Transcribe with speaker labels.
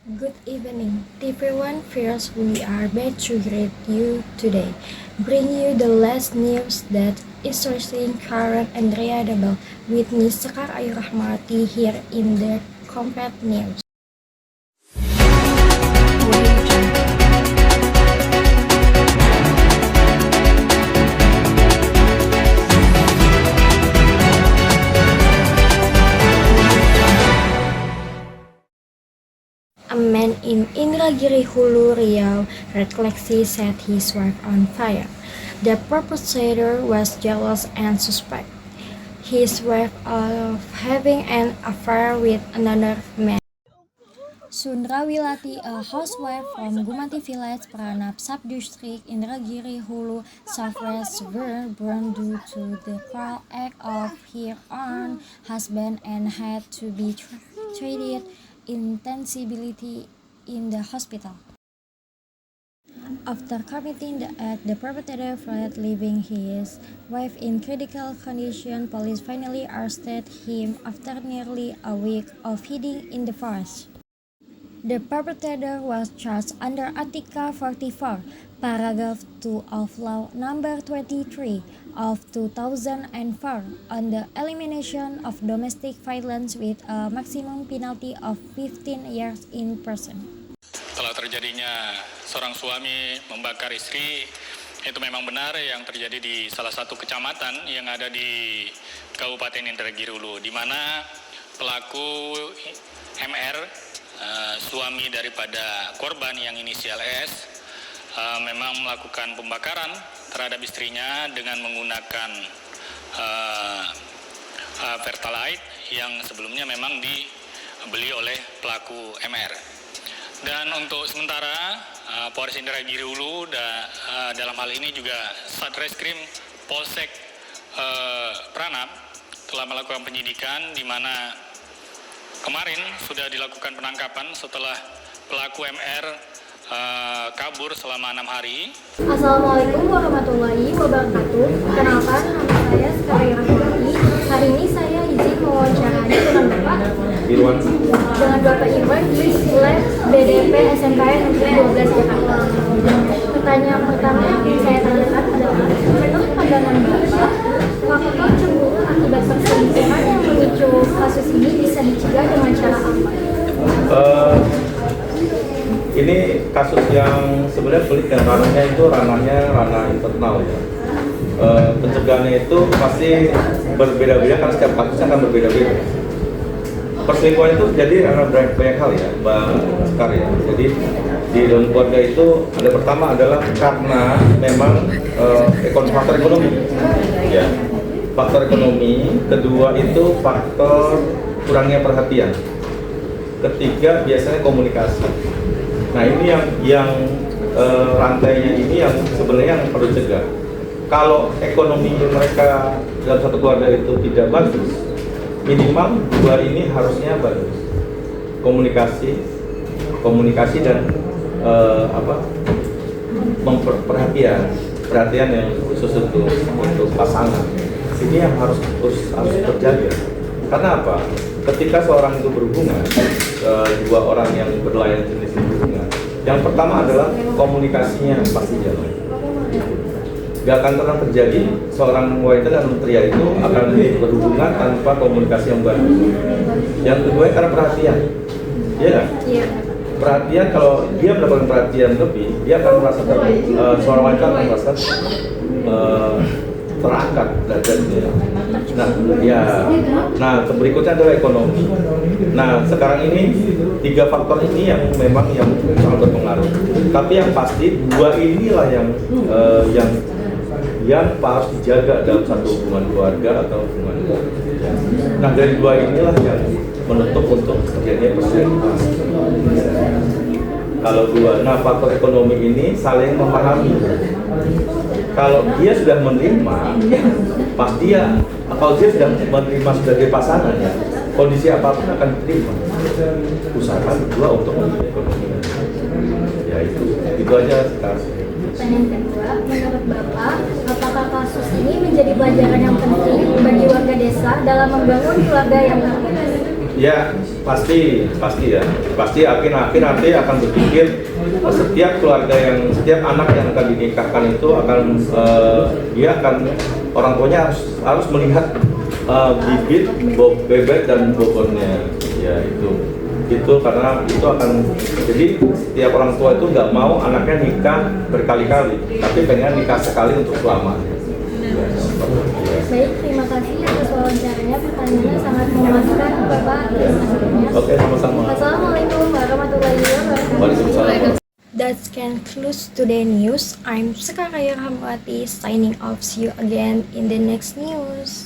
Speaker 1: Good evening, everyone. First, we are back to greet you today, bring you the last news that interesting, current, and readable with me, Sekar Ayu Rahmati, here in the Compact News. A man in Indragiri Hulu, Riau, recklessly set his wife on fire. The perpetrator was jealous and suspect his wife of having an affair with another man. Sundrawilati, a housewife from Gumanti Village, Pranap Subdistrict, Indragiri Hulu, Southwest, were burned due to the cruel act of her own husband and had to be treated intensively in the hospital. After committing the act, the perpetrator fled, leaving his wife in critical condition. Police finally arrested him after nearly a week of hiding in the forest. The perpetrator was charged under Article 44, Paragraph 2 of Law Number 23 of 2004 on the elimination of domestic violence with a maximum penalty of 15 years in prison.
Speaker 2: Setelah terjadinya seorang suami membakar istri, itu memang benar yang terjadi di salah satu kecamatan yang ada di Kabupaten Indragiri Hulu, di mana pelaku MR, suami daripada korban yang inisial S, memang melakukan pembakaran terhadap istrinya dengan menggunakan Pertalite yang sebelumnya memang dibeli oleh pelaku MR. Dan untuk sementara Polres Indragiri Hulu dalam hal ini juga Satreskrim Polsek Pranap telah melakukan penyidikan, di mana kemarin sudah dilakukan penangkapan setelah pelaku MR kabur selama 6 hari.
Speaker 1: Assalamualaikum warahmatullahi wabarakatuh. Kenalkan, nama saya Sekar Ayu Rahmati. Hari ini saya izin mewawancarai dengan Bapak Irwan di Lab BDP SMKN Negeri 12 Jakarta. Pertanyaan pertama yang saya tanyakan adalah, menurut pandangan Bapak, faktor cemburu akibat perselingkuhan yang memicu kasus ini bisa dicegah dengan cara apa?
Speaker 3: Ini kasus yang sebenarnya pelik dan ranah internal ya. Pencegahannya itu pasti berbeda-beda karena setiap kasusnya akan berbeda-beda. Perselingkuhan itu terjadi karena banyak hal ya, Mbak Sekar ya. Jadi di dalam keluarga itu ada pertama adalah karena memang faktor ekonomi, ya. Faktor ekonomi. Kedua itu faktor kurangnya perhatian. Ketiga biasanya komunikasi. Nah ini yang rantainya ini yang sebenarnya yang perlu dicegah. Kalau ekonomi mereka dalam satu keluarga itu tidak bagus, minimal dua ini harusnya bagus. Komunikasi dan perhatian yang khusus untuk pasangan. Ini yang harus terjaga. Karena apa? Ketika seorang itu berhubungan, dua orang yang berlayan jenis berhubungan, yang pertama adalah komunikasinya pasti jalan. Gak akan pernah terjadi seorang wanita dan pria itu akan berhubungan tanpa komunikasi yang bagus. Yang kedua karena perhatian, ya kan? Iya. Perhatian, kalau dia mendapatkan perhatian lebih, dia akan merasakan seorang wanita akan merasa terangkat derajatnya. Nah, berikutnya adalah ekonomi. Nah, sekarang ini tiga faktor ini yang memang yang sangat berpengaruh. Tapi yang pasti dua inilah yang harus dijaga dalam satu hubungan keluarga atau hubungan keluarga. Nah, dari dua inilah yang menutup untuk terjadinya perselingkuhan. Kalau faktor ekonomi ini saling memahami. Kalau dia sudah menerima, kalau dia sudah menerima sebagai pasangan, ya, kondisi apapun akan diterima. Usahakan berdua untuk ekonomi. Ya itu aja sekarang.
Speaker 1: Pertanyaan kedua, menurut Bapak, apakah kasus ini menjadi pelajaran yang penting bagi warga desa dalam membangun keluarga yang harmonis?
Speaker 3: Ya pasti ya. Pasti akhir nanti akan berpikir setiap setiap anak yang akan dinikahkan itu akan dia akan orang tuanya harus melihat bibit, bebek dan bobotnya. Ya itu karena itu akan jadi setiap orang tua itu nggak mau anaknya nikah berkali-kali, tapi pengen nikah sekali untuk selamanya.
Speaker 1: Baik, terima kasih atas wawancaranya. Pertanyaannya sangat memuaskan, Bapak. Terima kasih banyak.
Speaker 3: Oke, sama-sama.
Speaker 1: Assalamualaikum warahmatullahi wabarakatuh.
Speaker 3: Waalaikumsalam.
Speaker 1: That concludes today's news. I'm Sekar Rahmawati signing off. See you again in the next news.